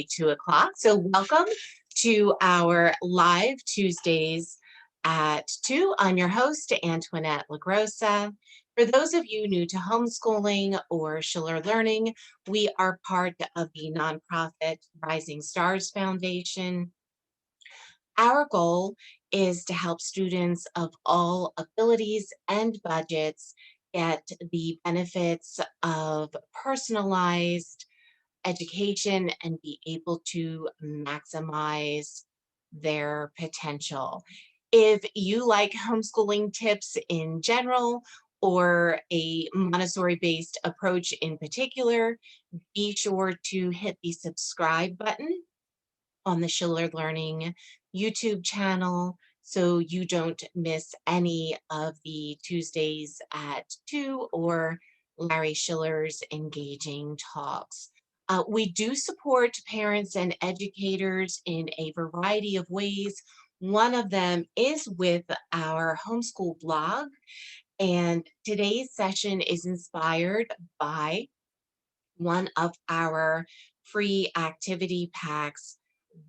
2 o'clock. So welcome to our live Tuesdays at 2. I'm your host, Antoinette LaGrossa. For those of you new to homeschooling or Shiller Learning, we are part of the nonprofit Rising Stars Foundation. Our goal is to help students of all abilities and budgets get the benefits of personalized education and be able to maximize their potential. If you like homeschooling tips in general or a Montessori-based approach in particular, be sure to hit the subscribe button on the Shiller Learning YouTube channel so you don't miss any of the Tuesdays at 2 or Larry Schiller's engaging talks. We do support parents and educators in a variety of ways. One of them is with our homeschool blog, and today's session is inspired by one of our free activity packs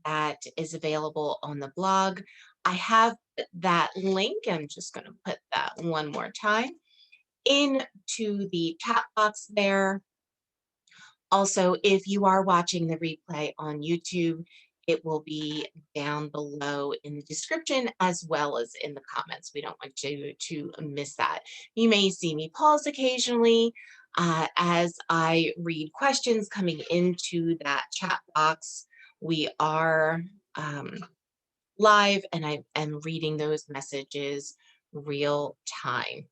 that is available on the blog. I have that link. I'm just going to put that one more time into the chat box there. Also, if you are watching the replay on YouTube, it will be down below in the description as well as in the comments. We don't want you to miss that. You may see me pause occasionally as I read questions coming into that chat box. We are live and I am reading those messages real time.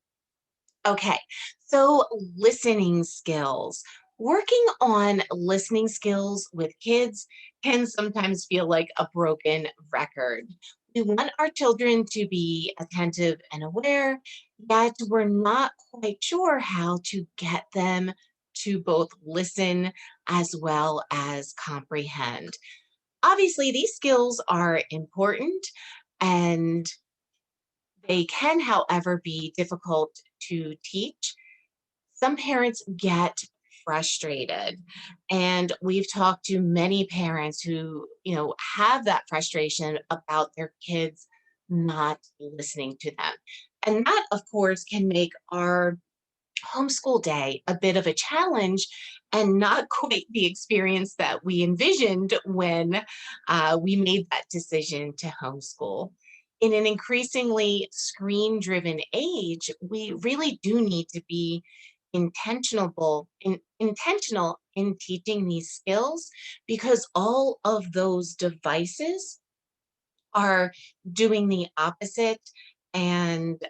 Okay, so listening skills. Working on listening skills with kids can sometimes feel like a broken record. We want our children to be attentive and aware, yet we're not quite sure how to get them to both listen as well as comprehend. Obviously, these skills are important and they can, however, be difficult to teach. Some parents get frustrated, and we've talked to many parents who, have that frustration about their kids not listening to them. And that, of course, can make our homeschool day a bit of a challenge and not quite the experience that we envisioned when we made that decision to homeschool. In an increasingly screen-driven age, we really do need to be intentional in teaching these skills because all of those devices are doing the opposite and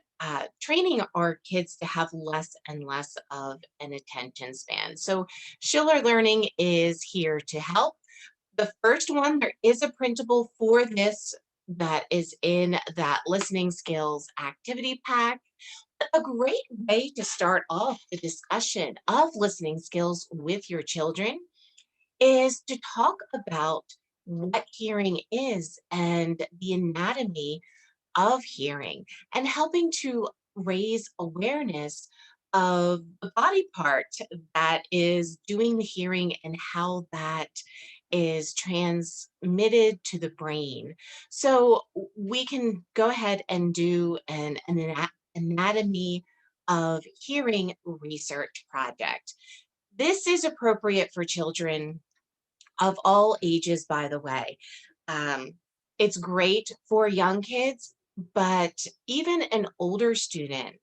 training our kids to have less and less of an attention span. So Shiller Learning is here to help. The first one, there is a printable for this that is in that listening skills activity pack. A great way to start off the discussion of listening skills with your children is to talk about what hearing is and the anatomy of hearing and helping to raise awareness of the body part that is doing the hearing and how that is transmitted to the brain. So we can go ahead and do an anatomy of hearing research project. This is appropriate for children of all ages, by the way. Um, it's great for young kids, but even an older student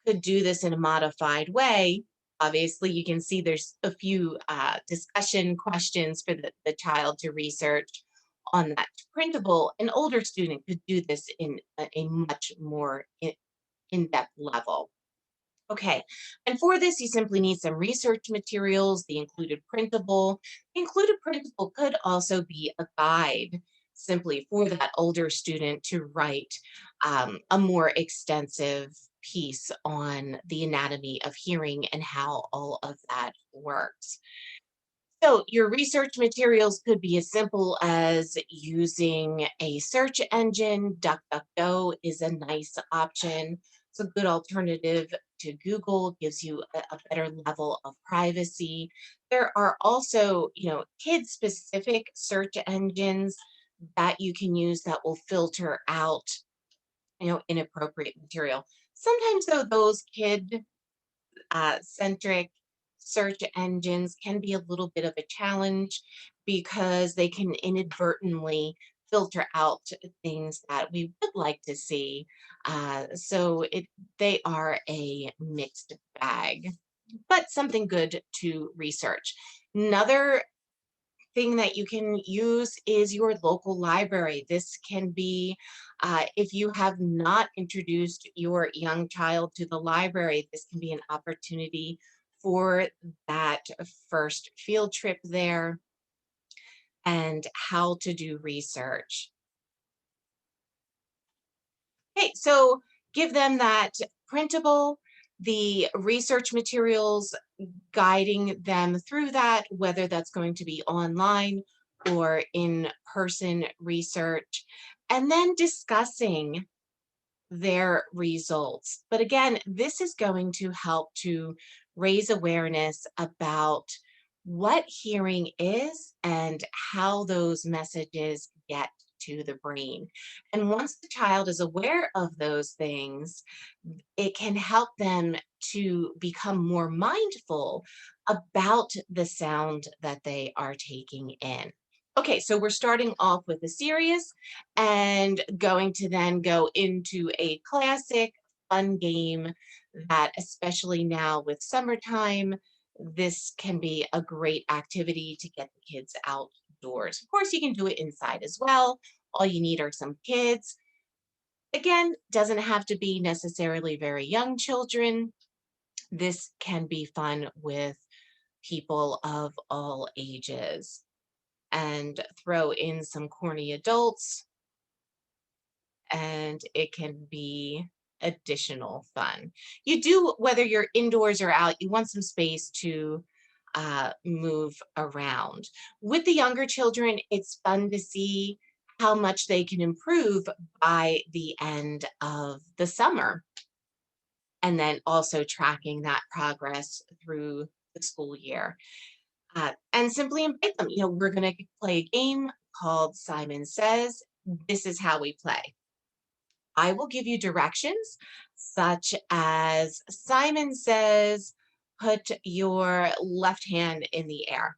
could do this in a modified way. Obviously, you can see there's a few discussion questions for the child to research on that printable. An older student could do this in a much more in-depth level. Okay, and for this, you simply need some research materials, the included printable. The included printable could also be a guide simply for that older student to write a more extensive piece on the anatomy of hearing and how all of that works. So your research materials could be as simple as using a search engine. DuckDuckGo is a nice option. It's a good alternative to Google, gives you a better level of privacy. There are also, kid-specific search engines that you can use that will filter out, inappropriate material. Sometimes, though, those kid centric search engines can be a little bit of a challenge because they can inadvertently filter out things that we would like to see. They are a mixed bag, but something good to research. Another thing that you can use is your local library. This can be, if you have not introduced your young child to the library, this can be an opportunity for that first field trip there and how to do research. Okay, so give them that printable, the research materials, guiding them through that, whether that's going to be online or in-person research, and then discussing their results. But again, this is going to help to raise awareness about what hearing is and how those messages get to the brain. And once the child is aware of those things, it can help them to become more mindful about the sound that they are taking in. Okay, so we're starting off with a serious and going to then go into a classic fun game that, especially now with summertime, this can be a great activity to get the kids outdoors. Of course, you can do it inside as well. All you need are some kids. Again, doesn't have to be necessarily very young children. This can be fun with people of all ages, and throw in some corny adults, and it can be additional fun. You do, whether you're indoors or out, you want some space to move around. With the younger children, it's fun to see how much they can improve by the end of the summer, and then also tracking that progress through the school year. And simply invite them. We're going to play a game called Simon Says. This is how we play. I will give you directions such as Simon says, put your left hand in the air.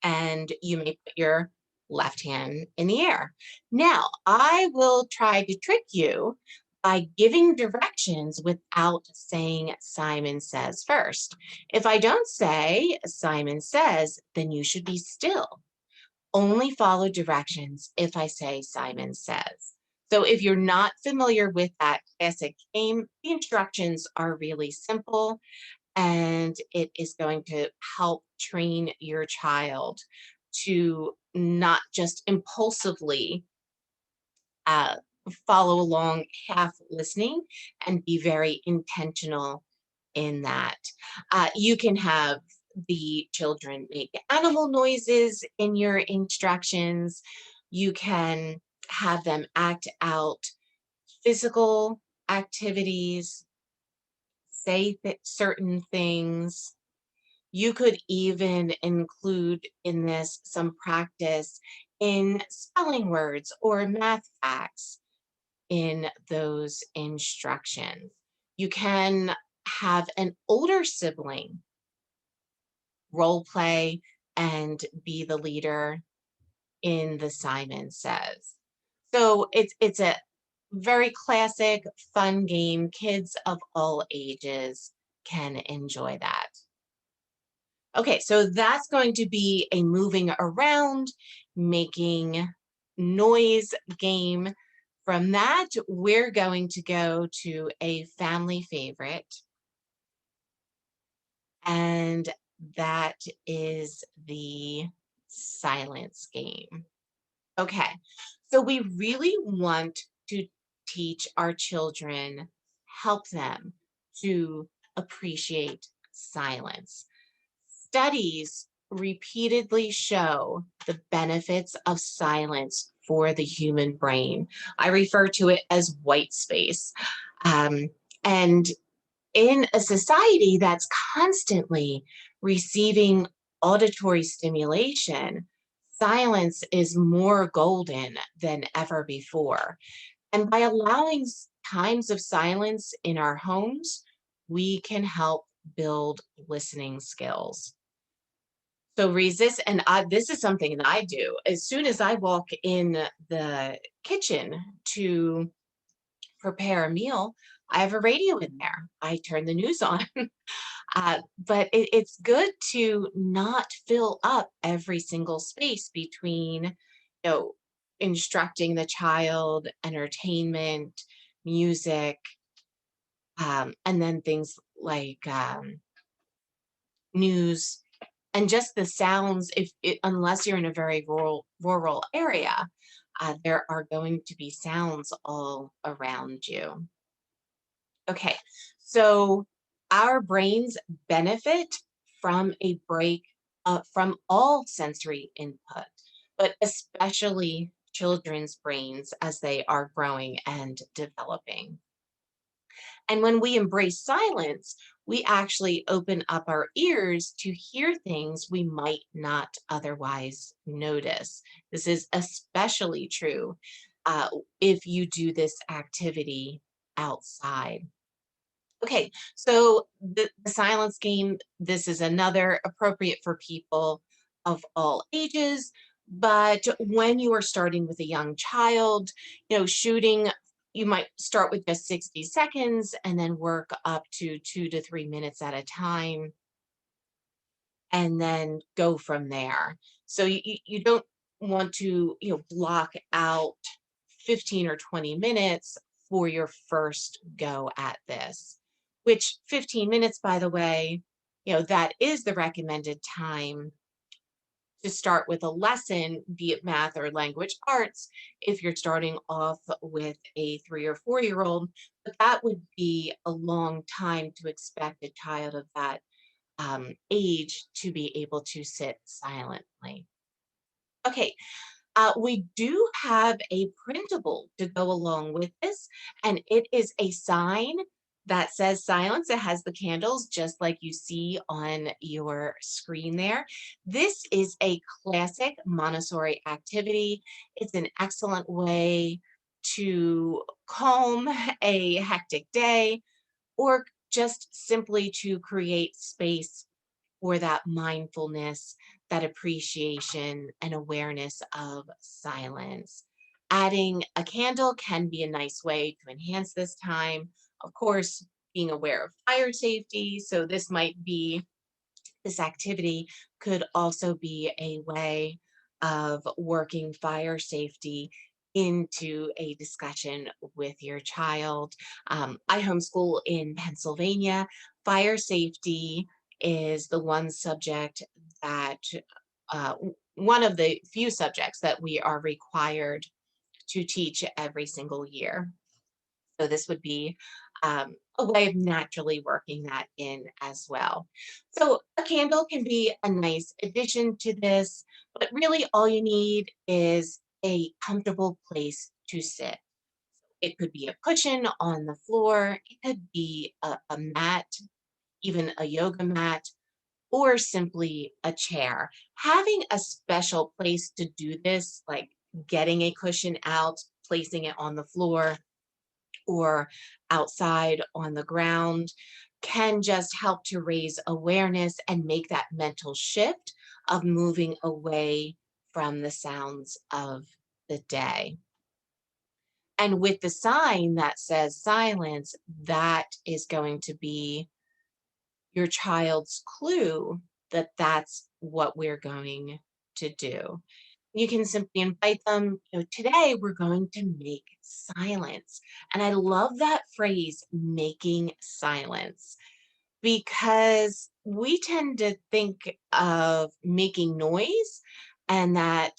And you may put your left hand in the air. Now, I will try to trick you by giving directions without saying Simon says first. If I don't say Simon says, then you should be still. Only follow directions if I say Simon says. So if you're not familiar with that classic game, the instructions are really simple, and it is going to help train your child to not just impulsively uh, follow along, half listening, and be very intentional in that. You can have the children make animal noises in your instructions. You can have them act out physical activities, say certain things. You could even include in this some practice in spelling words or math facts in those instructions. You can have an older sibling role play and be the leader in the Simon Says. So it's a very classic, fun game. Kids of all ages can enjoy that. Okay, so that's going to be a moving around, making noise game. From that, we're going to go to a family favorite, and that is the silence game. Okay, so we really want to teach our children, help them to appreciate silence. Studies repeatedly show the benefits of silence for the human brain. I refer to it as white space. And in a society that's constantly receiving auditory stimulation, silence is more golden than ever before. And by allowing times of silence in our homes, we can help build listening skills. So resist, and this is something that I do. As soon as I walk in the kitchen to prepare a meal, I have a radio in there. I turn the news on. But it's good to not fill up every single space between, instructing the child, entertainment, music, and then things like news and just the sounds. Unless you're in a very rural area, there are going to be sounds all around you. Okay, so our brains benefit from a break from all sensory input, but especially children's brains as they are growing and developing. And when we embrace silence, we actually open up our ears to hear things we might not otherwise notice. This is especially true uh, if you do this activity outside. Okay, so the silence game, this is another appropriate for people of all ages. But when you are starting with a young child, shooting, you might start with just 60 seconds and then work up to 2 to 3 minutes at a time and then go from there. So you don't want to, block out 15 or 20 minutes for your first go at this, which 15 minutes, by the way, that is the recommended time to start with a lesson, be it math or language arts, if you're starting off with a 3 or 4 year old. But that would be a long time to expect a child of that age to be able to sit silently. Okay, we do have a printable to go along with this, and it is a sign that says silence. It has the candles just like you see on your screen there. This is a classic Montessori activity. It's an excellent way to calm a hectic day or just simply to create space for that mindfulness, that appreciation, and awareness of silence. Adding a candle can be a nice way to enhance this time. Of course, being aware of fire safety. So, this activity could also be a way of working fire safety into a discussion with your child. I homeschool in Pennsylvania. Fire safety is the one subject that, one of the few subjects that we are required to teach every single year. So this would be a way of naturally working that in as well. So a candle can be a nice addition to this, but really all you need is a comfortable place to sit. It could be a cushion on the floor, it could be a mat, even a yoga mat, or simply a chair. Having a special place to do this, like getting a cushion out, placing it on the floor, or outside on the ground, can just help to raise awareness and make that mental shift of moving away from the sounds of the day. And with the sign that says silence, that is going to be your child's clue that that's what we're going to do. You can simply invite them, today we're going to make silence. And I love that phrase, making silence, because we tend to think of making noise and that,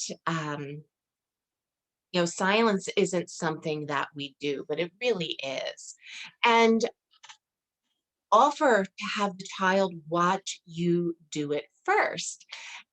silence isn't something that we do, but it really is. And offer to have the child watch you do it first,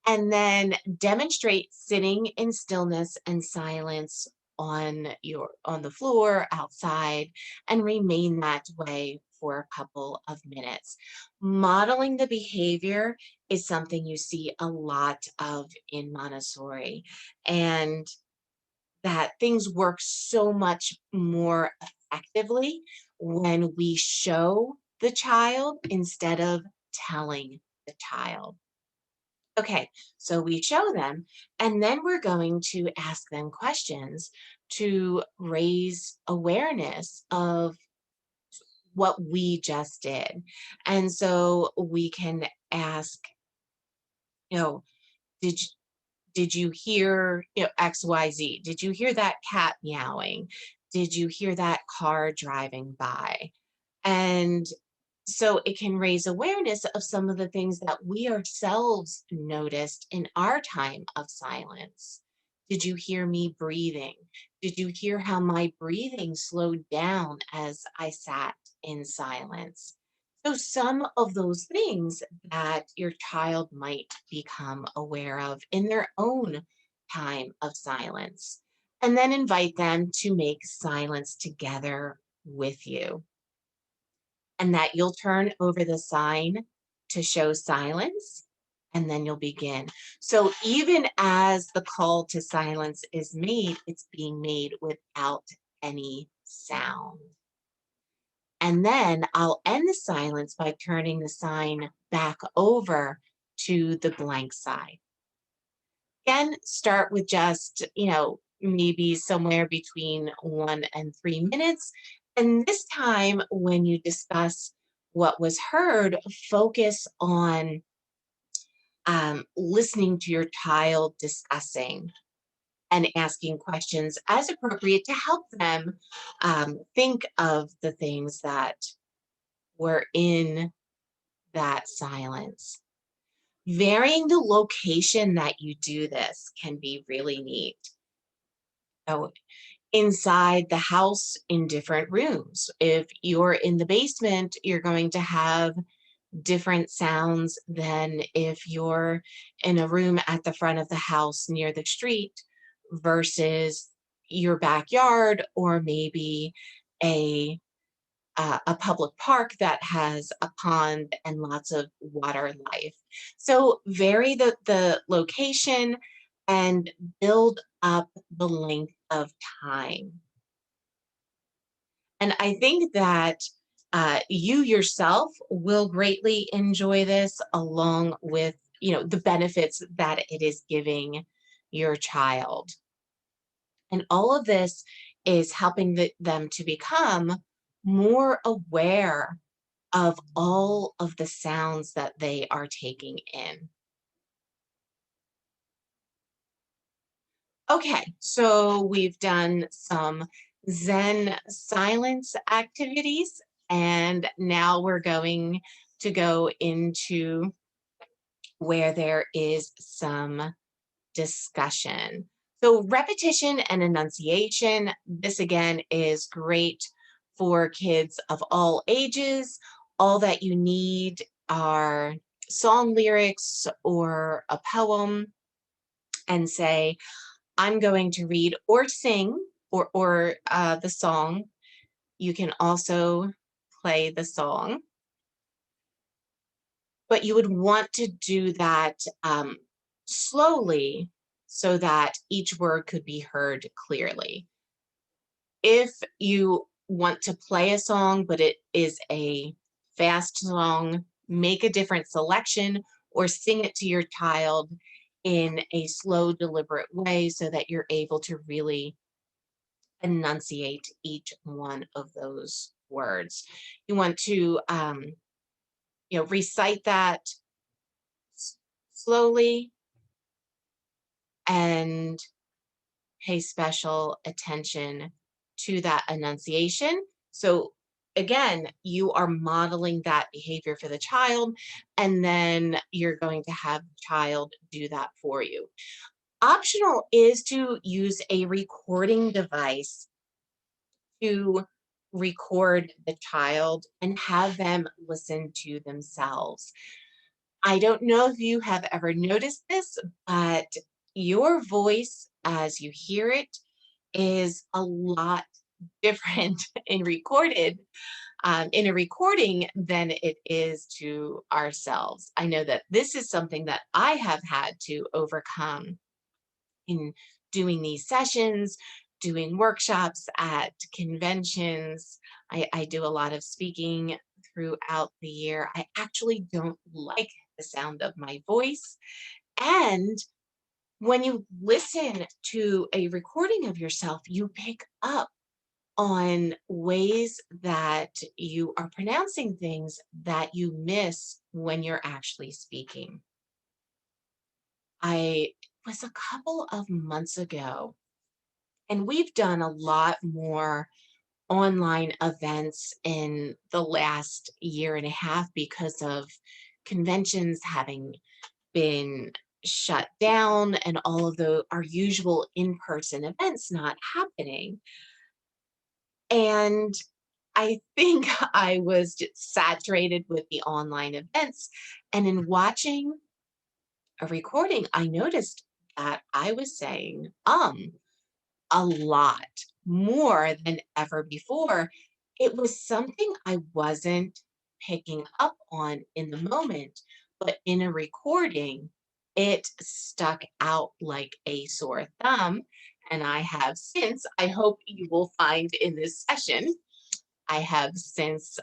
and then demonstrate sitting in stillness and silence on the floor outside and remain that way for a couple of minutes. Modeling the behavior is something you see a lot of in Montessori, and that things work so much more effectively when we show the child instead of telling the child. Okay, so we show them, and then we're going to ask them questions to raise awareness of what we just did. And so we can ask, you know, did you, did you hear, XYZ? Did you hear that cat meowing? Did you hear that car driving by? And so it can raise awareness of some of the things that we ourselves noticed in our time of silence. Did you hear me breathing? Did you hear how my breathing slowed down as I sat in silence? So, some of those things that your child might become aware of in their own time of silence, and then invite them to make silence together with you, and that you'll turn over the sign to show silence, and then you'll begin. So even as the call to silence is made, it's being made without any sound. And then I'll end the silence by turning the sign back over to the blank side. Again, start with just, maybe somewhere between 1 and 3 minutes. And this time, when you discuss what was heard, focus on listening to your child discussing and asking questions as appropriate to help them think of the things that were in that silence. Varying the location that you do this can be really neat. So inside the house in different rooms. If you're in the basement, you're going to have different sounds than if you're in a room at the front of the house near the street versus your backyard, or maybe a a public park that has a pond and lots of water life. So vary the location and build up the length of time. And I think that you yourself will greatly enjoy this, along with, the benefits that it is giving your child. And all of this is helping them to become more aware of all of the sounds that they are taking in. Okay, so we've done some Zen silence activities, and now we're going to go into where there is some discussion. So, repetition and enunciation, this again is great for kids of all ages. All that you need are song lyrics or a poem, and say, I'm going to read or sing, or the song. You can also play the song, but you would want to do that slowly so that each word could be heard clearly. If you want to play a song, but it is a fast song, make a different selection or sing it to your child in a slow, deliberate way so that you're able to really enunciate each one of those words. You want to, recite that slowly and pay special attention to that enunciation. So again, you are modeling that behavior for the child, and then you're going to have the child do that for you. Optional is to use a recording device to record the child and have them listen to themselves. I don't know if you have ever noticed this, but your voice as you hear it is a lot different and recorded in a recording than it is to ourselves. I know that this is something that I have had to overcome in doing these sessions, doing workshops at conventions. I do a lot of speaking throughout the year. I actually don't like the sound of my voice. And when you listen to a recording of yourself, you pick up on ways that you are pronouncing things that you miss when you're actually speaking. I was a couple of months ago, and we've done a lot more online events in the last year and a half because of conventions having been shut down and all of our usual in-person events not happening. And I think I was just saturated with the online events. And in watching a recording, I noticed that I was saying a lot more than ever before. It was something I wasn't picking up on in the moment, but in a recording, it stuck out like a sore thumb. And I have since, I hope you will find in this session, I have since,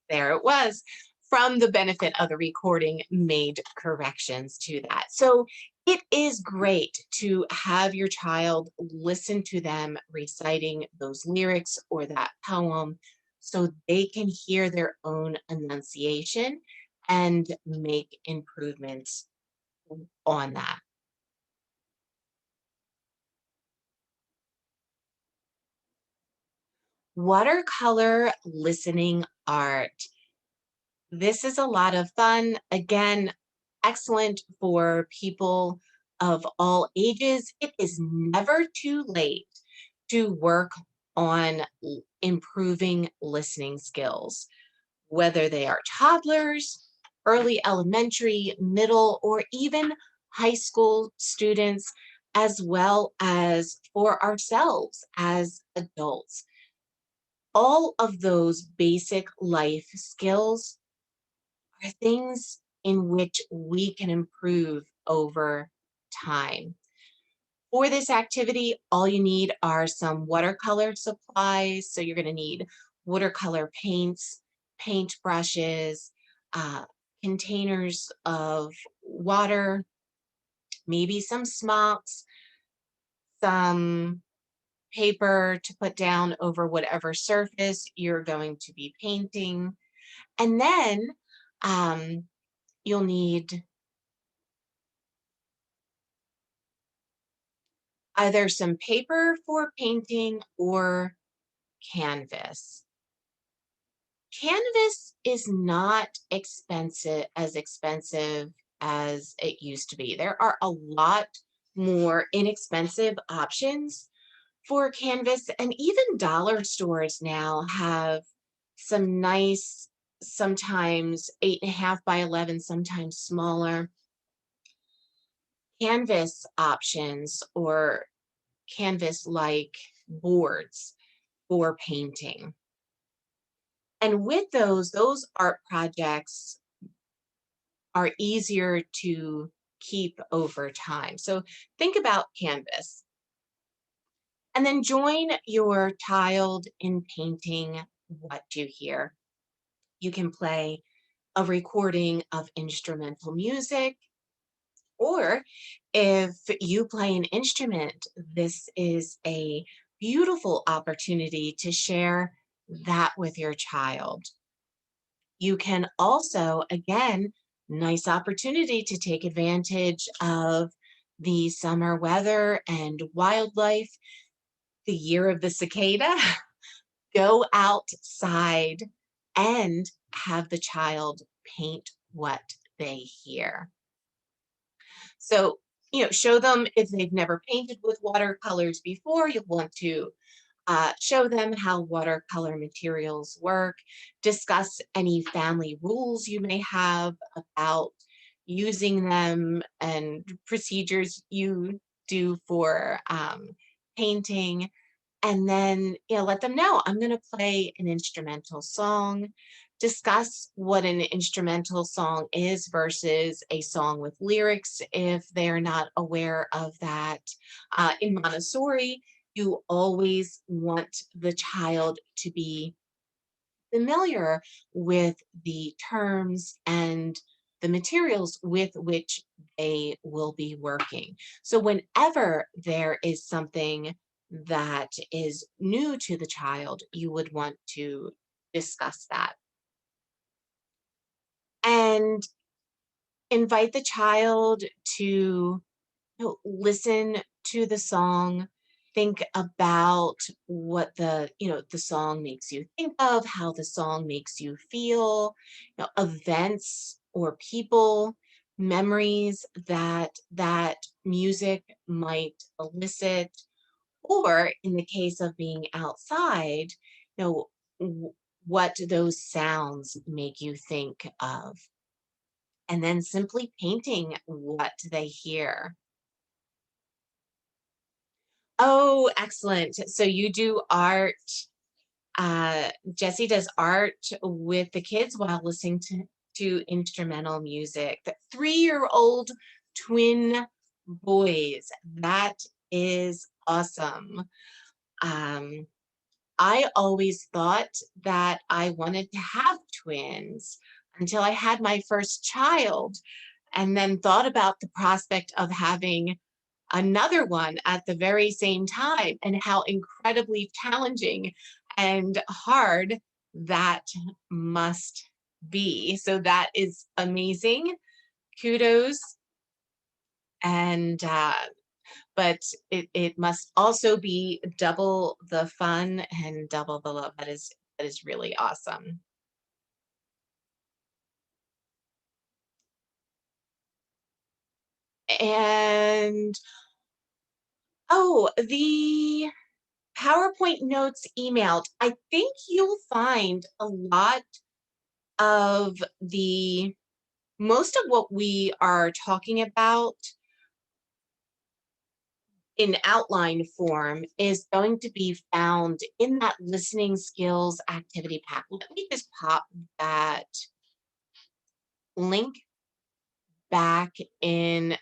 there it was, from the benefit of the recording, made corrections to that. So it is great to have your child listen to them reciting those lyrics or that poem so they can hear their own enunciation and make improvements on that. Watercolor listening art. This is a lot of fun. Again, excellent for people of all ages. It is never too late to work on improving listening skills, whether they are toddlers, early elementary, middle, or even high school students, as well as for ourselves as adults. All of those basic life skills are things in which we can improve over time. For this activity, all you need are some watercolor supplies. So you're going to need watercolor paints, paint brushes, uh, containers of water, maybe some smocks, some paper to put down over whatever surface you're going to be painting. And then you'll need either some paper for painting or canvas. Canvas is not expensive as it used to be. There are a lot more inexpensive options for canvas, and even dollar stores now have some nice, sometimes 8.5 by 11, sometimes smaller canvas options or canvas like boards for painting. And with those art projects are easier to keep over time. So think about canvas and then join your child in painting what you hear. You can play a recording of instrumental music, or if you play an instrument, this is a beautiful opportunity to share that with your child. You can also, again, nice opportunity to take advantage of the summer weather and wildlife, the year of the cicada. Go outside and have the child paint what they hear. So, show them if they've never painted with watercolors before, you'll want to show them how watercolor materials work, discuss any family rules you may have about using them and procedures you do for painting, And then, let them know I'm going to play an instrumental song. Discuss what an instrumental song is versus a song with lyrics if they're not aware of that. In Montessori, you always want the child to be familiar with the terms and the materials with which they will be working. So, whenever there is something that is new to the child, you would want to discuss that and invite the child to listen to the song, think about what the song makes you think of, how the song makes you feel, events or people, memories that music might elicit, or in the case of being outside, what those sounds make you think of, and then simply painting what they hear. Oh, excellent. So you do art. Jesse does art with the kids while listening to instrumental music. The 3-year-old twin boys. That is awesome. Um, I always thought that I wanted to have twins until I had my first child, and then thought about the prospect of having another one at the very same time and how incredibly challenging and hard that must be. So that is amazing. Kudos. And but it must also be double the fun and double the love. That is really awesome. And oh, the PowerPoint notes emailed. I think you'll find a lot of the most of what we are talking about in outline form is going to be found in that listening skills activity pack. Let me just pop that link back into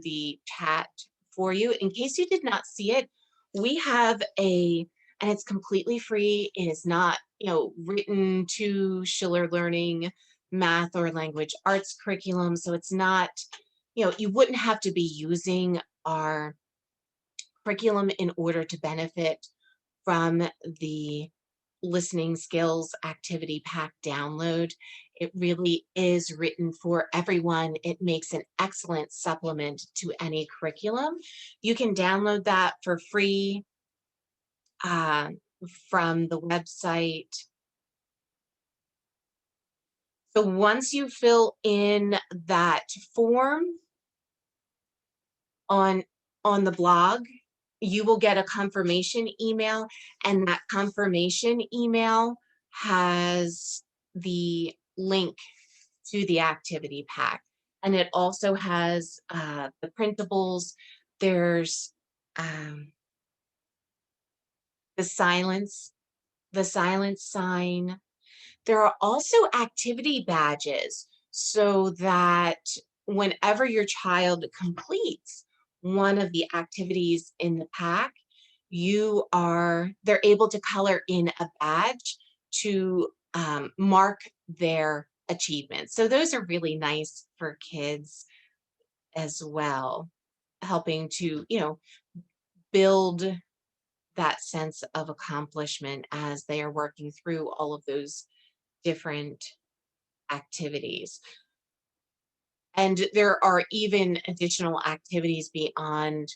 the chat for you. In case you did not see it, we have and it's completely free. It is not, written to Schiller Learning math or language arts curriculum. So it's not, you wouldn't have to be using our curriculum in order to benefit from the listening skills activity pack download. It really is written for everyone. It makes an excellent supplement to any curriculum. You can download that for free uh, from the website. So once you fill in that form on the blog, you will get a confirmation email, and that confirmation email has the link to the activity pack. And it also has the printables. There's the silence sign. There are also activity badges so that whenever your child completes one of the activities in the pack, they're able to color in a badge to mark their achievements. So those are really nice for kids as well, helping to, build that sense of accomplishment as they are working through all of those different activities. And there are even additional activities beyond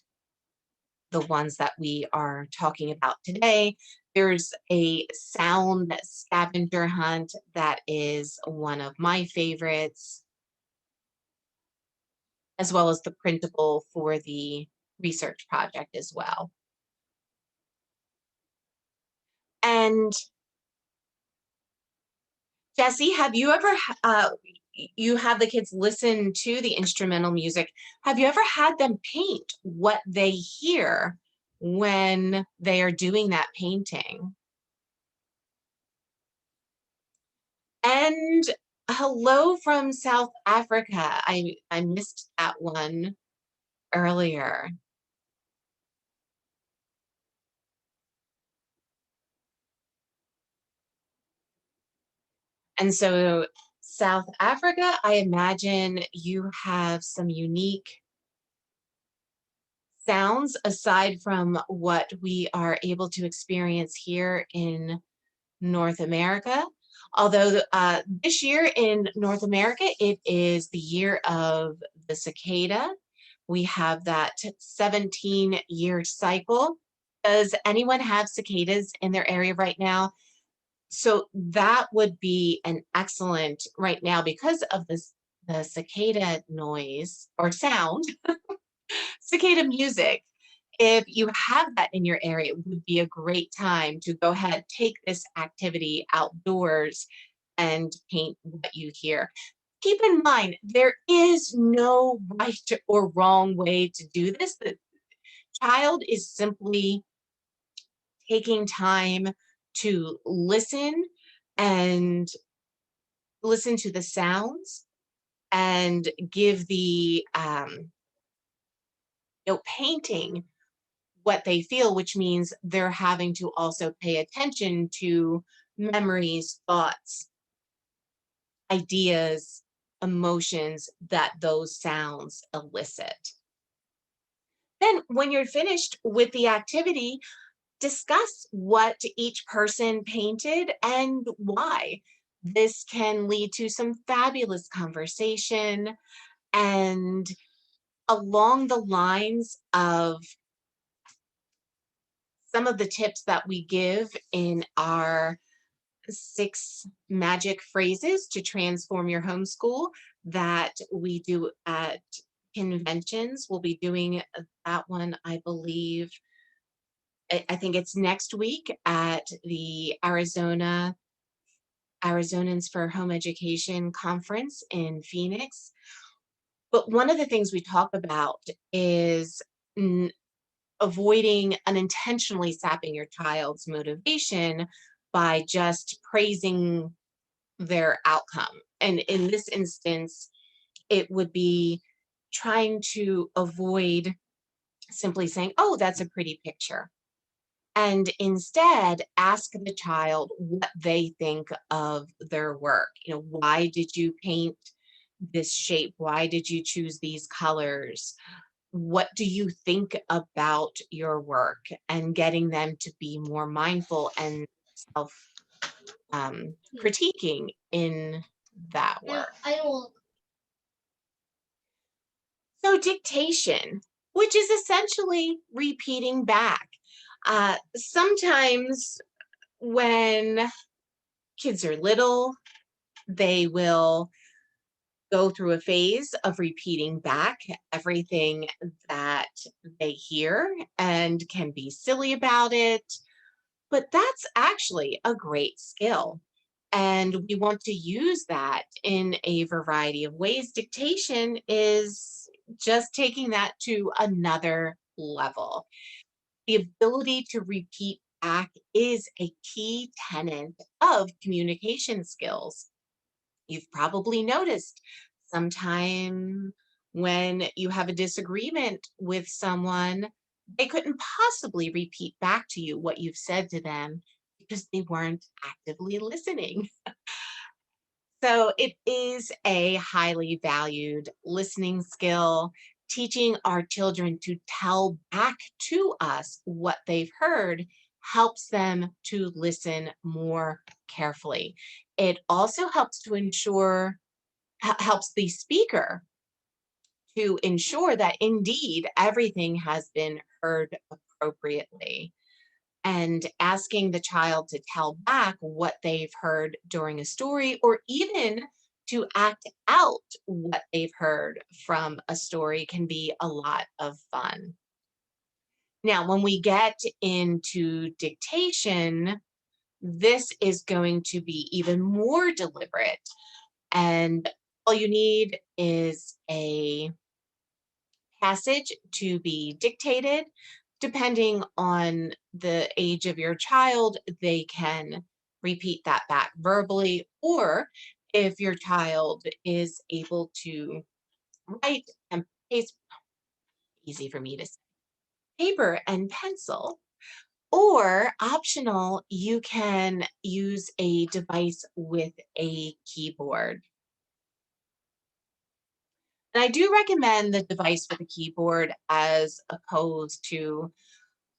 the ones that we are talking about today. There's a sound scavenger hunt that is one of my favorites, as well as the printable for the research project as well. And Jesse, have you ever, you have the kids listen to the instrumental music. Have you ever had them paint what they hear when they are doing that painting. And hello from South Africa. I missed that one earlier. And so South Africa, I imagine you have some unique sounds aside from what we are able to experience here in North America. Although this year in North America, it is the year of the cicada. We have that 17-year cycle. Does anyone have cicadas in their area right now? So that would be an excellent right now because of this the cicada noise or sound, cicada music. If you have that in your area, it would be a great time to go ahead, take this activity outdoors and paint what you hear. Keep in mind, there is no right or wrong way to do this. The child is simply taking time to and listen to the sounds and give the painting what they feel, which means they're having to also pay attention to memories, thoughts, ideas, emotions that those sounds elicit. Then, when you're finished with the activity, discuss what each person painted and why. This can lead to some fabulous conversation and along the lines of some of the tips that we give in our 6 magic phrases to transform your homeschool that we do at conventions. We'll be doing that one, I believe. I think it's next week at the Arizonans for Home Education conference in Phoenix. But one of the things we talk about is avoiding unintentionally sapping your child's motivation by just praising their outcome. And in this instance, it would be trying to avoid simply saying, "Oh, that's a pretty picture." And instead ask the child what they think of their work. Why did you paint this shape? Why did you choose these colors? What do you think about your work? And getting them to be more mindful and self critiquing in that work. I don't. So, dictation, which is essentially repeating back. Sometimes when kids are little, they will go through a phase of repeating back everything that they hear and can be silly about it. But that's actually a great skill. And we want to use that in a variety of ways. Dictation is just taking that to another level. The ability to repeat back is a key tenet of communication skills. You've probably noticed sometime when you have a disagreement with someone, they couldn't possibly repeat back to you what you've said to them because they weren't actively listening. So it is a highly valued listening skill. Teaching our children to tell back to us what they've heard helps them to listen more carefully. It also helps to helps the speaker to ensure that indeed everything has been heard appropriately. And asking the child to tell back what they've heard during a story, or even to act out what they've heard from a story, can be a lot of fun. Now, when we get into dictation, this is going to be even more deliberate. And all you need is a passage to be dictated Depending on the age of your child, they can repeat that back verbally, or if your child is able to write and paste, easy for me to say, paper and pencil, or optional, you can use a device with a keyboard. And I do recommend the device with a keyboard as opposed to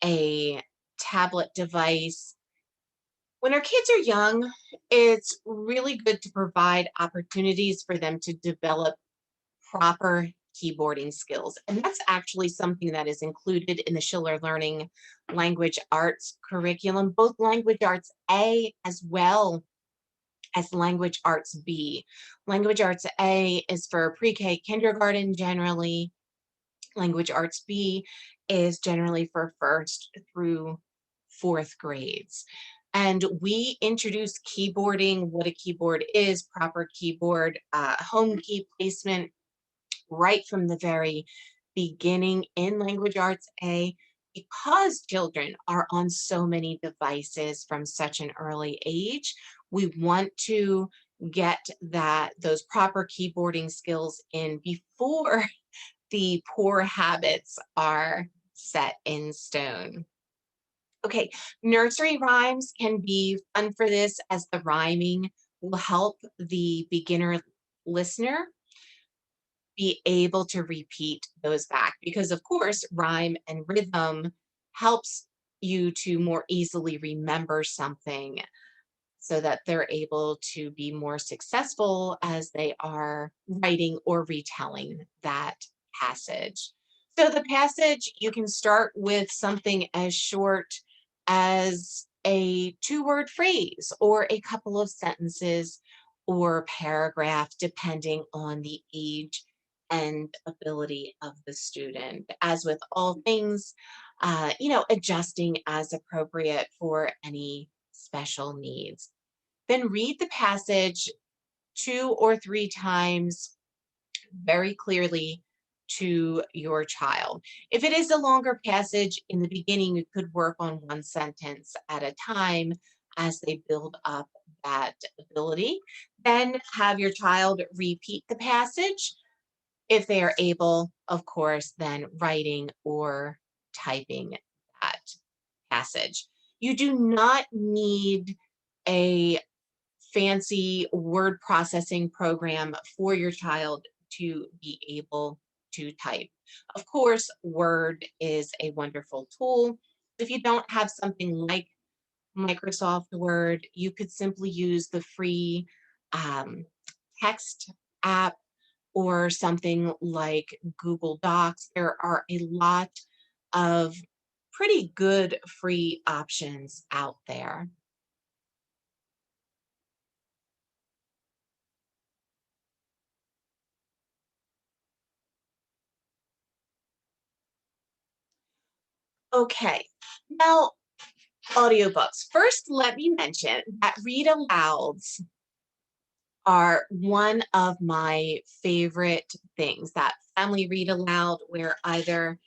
a tablet device. When our kids are young, it's really good to provide opportunities for them to develop proper keyboarding skills. And that's actually something that is included in the Schiller Learning language arts curriculum, both language arts A as well as language arts B. Language arts A is for pre-K kindergarten generally. Language arts B is generally for first through fourth grades. And we introduce keyboarding, what a keyboard is, proper keyboard, home key placement, right from the very beginning in language arts A, because children are on so many devices from such an early age. We want to get those proper keyboarding skills in before the poor habits are set in stone. Okay, nursery rhymes can be fun for this, as the rhyming will help the beginner listener be able to repeat those back, because of course rhyme and rhythm helps you to more easily remember something, so that they're able to be more successful as they are writing or retelling that passage. So the passage, you can start with something as short as a two-word phrase or a couple of sentences or paragraph, depending on the age and ability of the student. As with all things, adjusting as appropriate for any special needs. Then read the passage two or three times very clearly to your child. If it is a longer passage, in the beginning, you could work on one sentence at a time as they build up that ability. Then have your child repeat the passage if they are able, of course, then writing or typing that passage. You do not need a fancy word processing program for your child to be able to type. Of course, Word is a wonderful tool. If you don't have something like Microsoft Word, you could simply use the free um, text app or something like Google Docs. There are a lot of pretty good free options out there. Okay, now audiobooks. First, let me mention that read alouds are one of my favorite things. That family read aloud, where either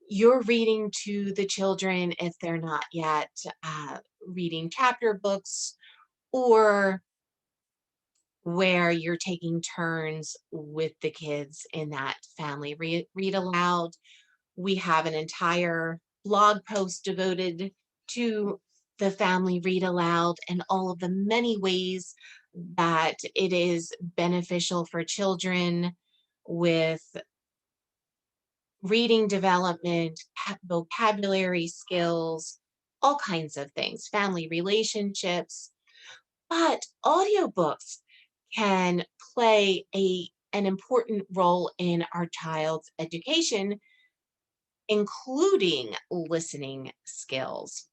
you're reading to the children if they're not yet reading chapter books, or where you're taking turns with the kids in that family read aloud. We have an entire blog post devoted to the family read aloud and all of the many ways that it is beneficial for children with reading development, vocabulary skills, all kinds of things, family relationships. But audiobooks can play an important role in our child's education, including listening skills.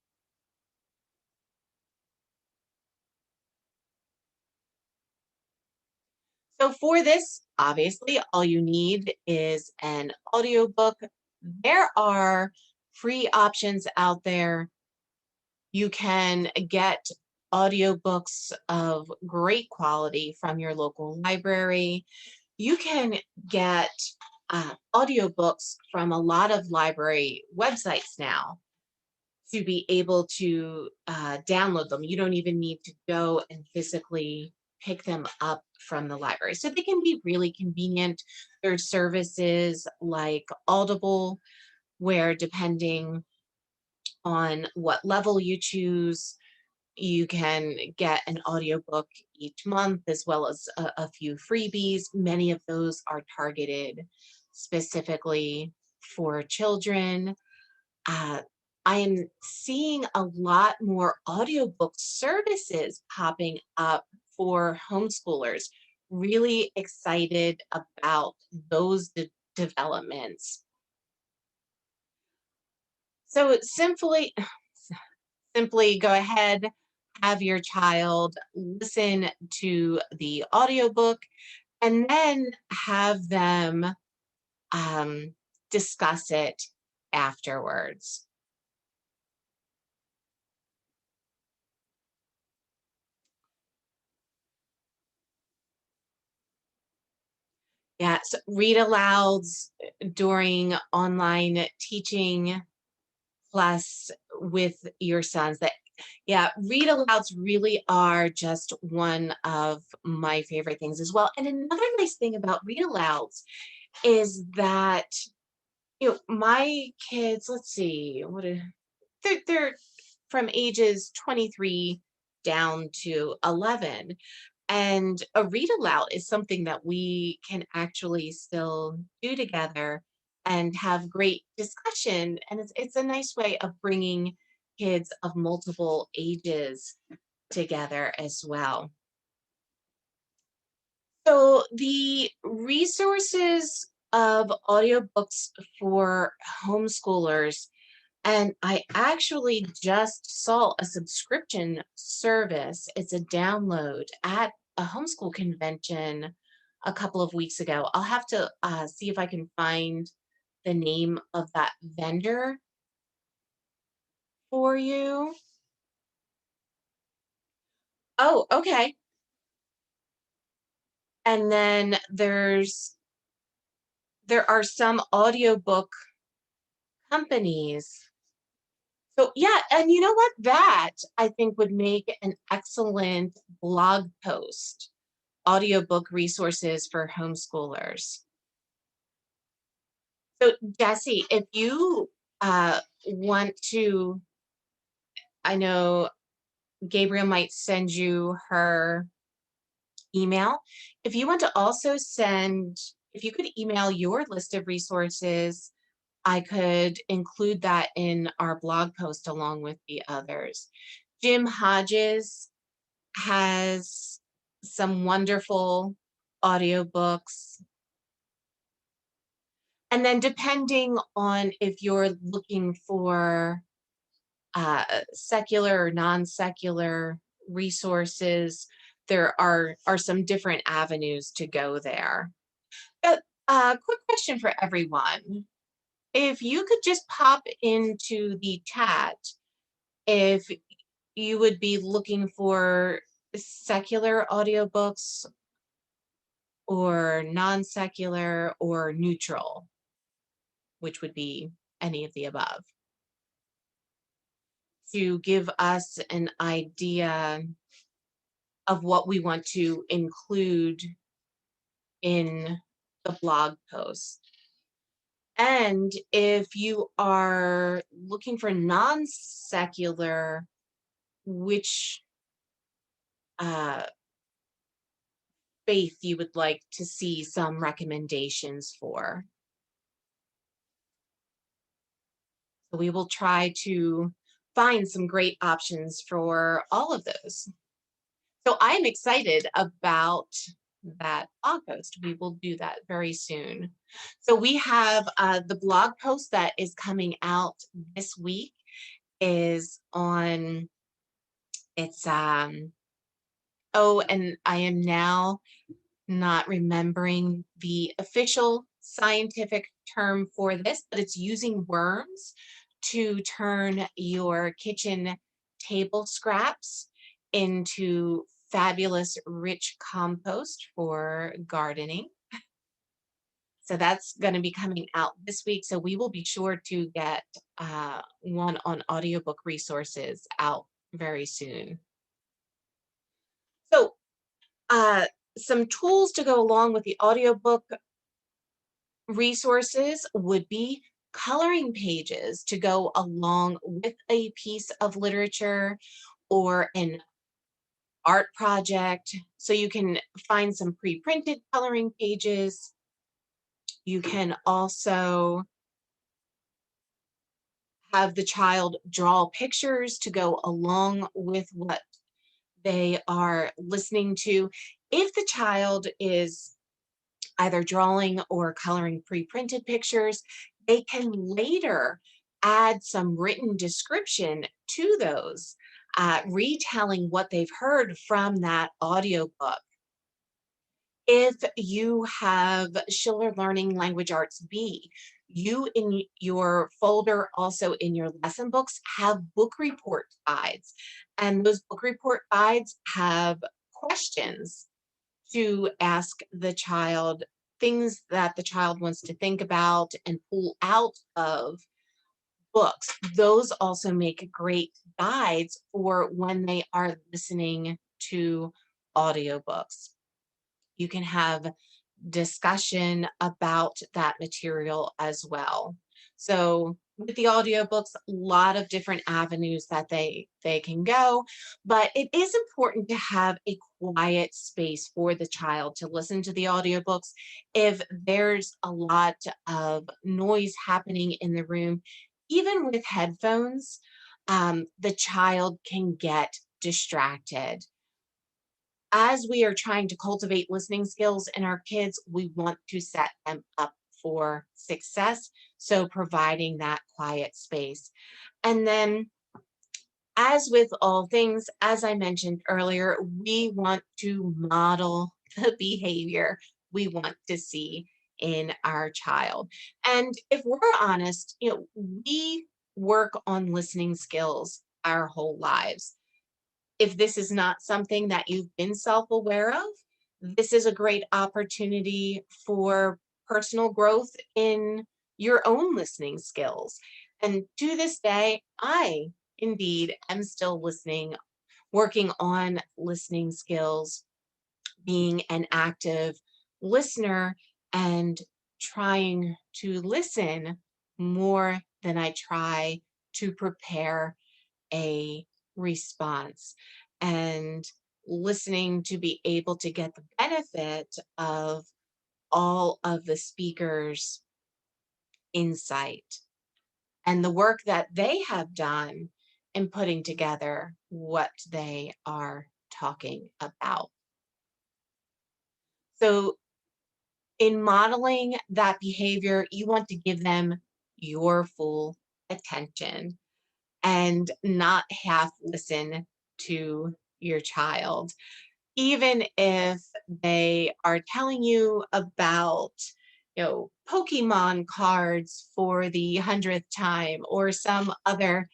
So for this, obviously, all you need is an audiobook. There are free options out there. You can get audiobooks of great quality from your local library. You can get audiobooks from a lot of library websites now to be able to download them. You don't even need to go and physically pick them up from the library. So they can be really convenient. There's services like Audible, where depending on what level you choose, you can get an audiobook each month as well as a few freebies. Many of those are targeted specifically for children. uh, I am seeing a lot more audiobook services popping up for homeschoolers. Really excited about those developments. So simply go ahead, have your child listen to the audiobook, and then have them um, discuss it afterwards. Yeah, so read alouds during online teaching, plus with your sons. That Yeah, read alouds really are just one of my favorite things as well. And another nice thing about read alouds is that my kids. Let's see, they're from ages 23 down to 11. And a read aloud is something that we can actually still do together and have great discussion. And it's a nice way of bringing kids of multiple ages together as well. So the resources of audiobooks for homeschoolers, and I actually just saw a subscription service. It's a download at a homeschool convention a couple of weeks ago. I'll have to see if I can find the name of that vendor for you. Oh, okay. And then there are some audiobook companies. So yeah, and you know what? That I think would make an excellent blog post. Audiobook resources for homeschoolers. So, Jesse, if you want to, I know Gabriel might send you her email. If you want to also if you could email your list of resources, I could include that in our blog post along with the others. Jim Hodges has some wonderful audiobooks. And then depending on if you're looking for secular or non-secular resources, there are some different avenues to go there. But quick question for everyone. If you could just pop into the chat if you would be looking for secular audiobooks or non-secular or neutral, which would be any of the above, to give us an idea of what we want to include in the blog post. And if you are looking for non secular, which uh, faith you would like to see some recommendations for. So we will try to find some great options for all of those. So I'm excited about that blog post. We will do that very soon. So we have the blog post that is coming out this week is on, it's, oh, and I am now not remembering the official scientific term for this, but it's using worms to turn your kitchen table scraps into fabulous rich compost for gardening. So that's going to be coming out this week. So we will be sure to get one on audiobook resources out very soon. So uh, some tools to go along with the audiobook resources would be coloring pages to go along with a piece of literature or an art project. So you can find some pre-printed coloring pages. You can also have the child draw pictures to go along with what they are listening to. If the child is either drawing or coloring pre-printed pictures, they can later add some written description to those, retelling what they've heard from that audiobook. If you have Schiller Learning Language Arts B, you in your folder, also in your lesson books, have book report guides. And those book report guides have questions to ask the child, things that the child wants to think about and pull out of books. Those also make great guides for when they are listening to audiobooks. You can have discussion about that material as well. So with the audiobooks, a lot of different avenues that they can go, but it is important to have a quiet space for the child to listen to the audiobooks. If there's a lot of noise happening in the room, even with headphones, the child can get distracted. As we are trying to cultivate listening skills in our kids, we want to set them up for success. So, providing that quiet space. And then, as with all things, as I mentioned earlier, we want to model the behavior we want to see in our child. And if we're honest, we work on listening skills our whole lives. If this is not something that you've been self-aware of, this is a great opportunity for personal growth in your own listening skills. And to this day, I indeed am still listening, working on listening skills, being an active listener, and trying to listen more than I try to prepare a response, and listening to be able to get the benefit of all of the speakers' insight and the work that they have done in putting together what they are talking about. So, in modeling that behavior, you want to give them your full attention and not half listen to your child. Even if they are telling you about, Pokemon cards for the 100th time or some other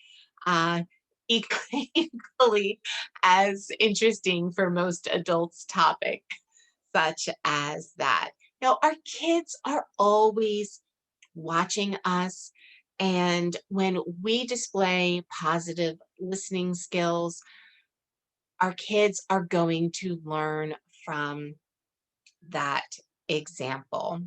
uh, equally as interesting for most adults topic, such as that. Our kids are always watching us. And when we display positive listening skills, our kids are going to learn from that example.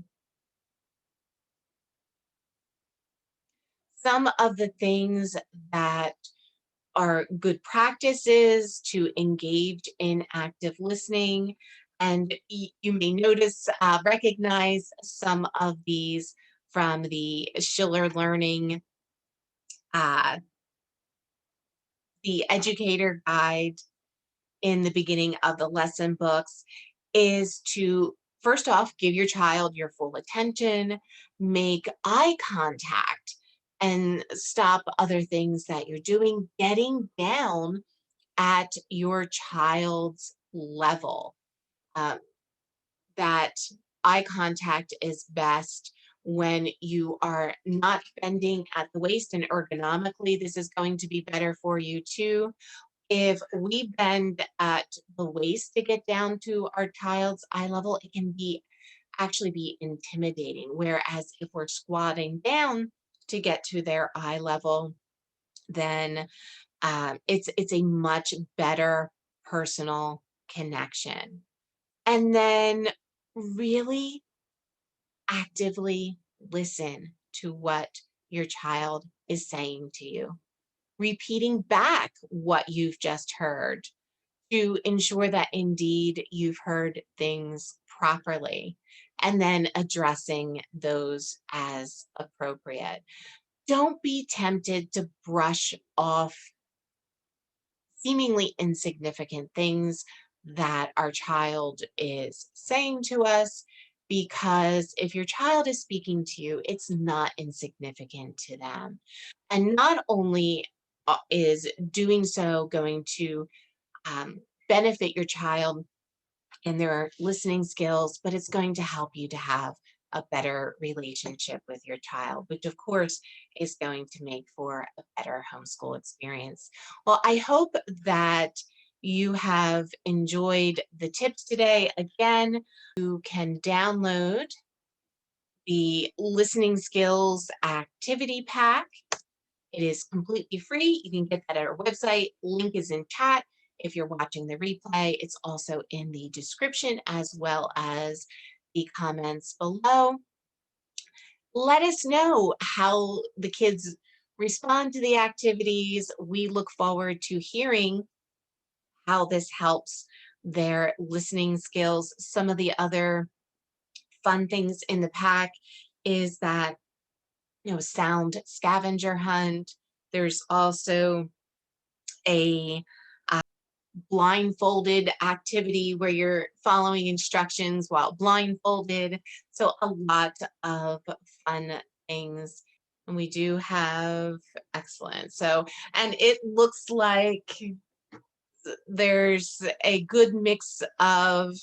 Some of the things that are good practices to engage in active listening, and you may notice, recognize some of these from the Shiller Learning, uh, the educator guide in the beginning of the lesson books, is to first off give your child your full attention, make eye contact, and stop other things that you're doing, getting down at your child's level. Um, that eye contact is best when you are not bending at the waist, and ergonomically, this is going to be better for you too. If we bend at the waist to get down to our child's eye level, it can be actually be intimidating. Whereas if we're squatting down to get to their eye level, then it's a much better personal connection. And then really actively listen to what your child is saying to you, repeating back what you've just heard to ensure that indeed you've heard things properly, and then addressing those as appropriate. Don't be tempted to brush off seemingly insignificant things that our child is saying to us, because if your child is speaking to you, it's not insignificant to them. And not only is doing so going to benefit your child in their listening skills, but it's going to help you to have a better relationship with your child, which of course is going to make for a better homeschool experience. Well, I hope that you have enjoyed the tips today. Again, you can download the listening skills activity pack. It is completely free. You can get that at our website. Link is in chat. If you're watching the replay, it's also in the description as well as the comments below. Let us know how the kids respond to the activities. We look forward to hearing how this helps their listening skills. Some of the other fun things in the pack is that, sound scavenger hunt. There's also a blindfolded activity where you're following instructions while blindfolded. So a lot of fun things. And we do have, excellent. So, and it looks like there's a good mix of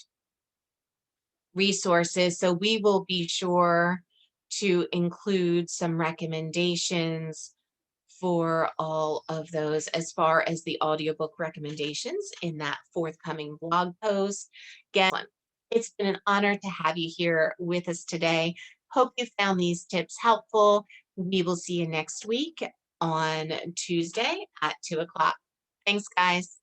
resources. So we will be sure to include some recommendations for all of those as far as the audiobook recommendations in that forthcoming blog post. Again, it's been an honor to have you here with us today. Hope you found these tips helpful. We will see you next week on Tuesday at 2 o'clock. Thanks, guys.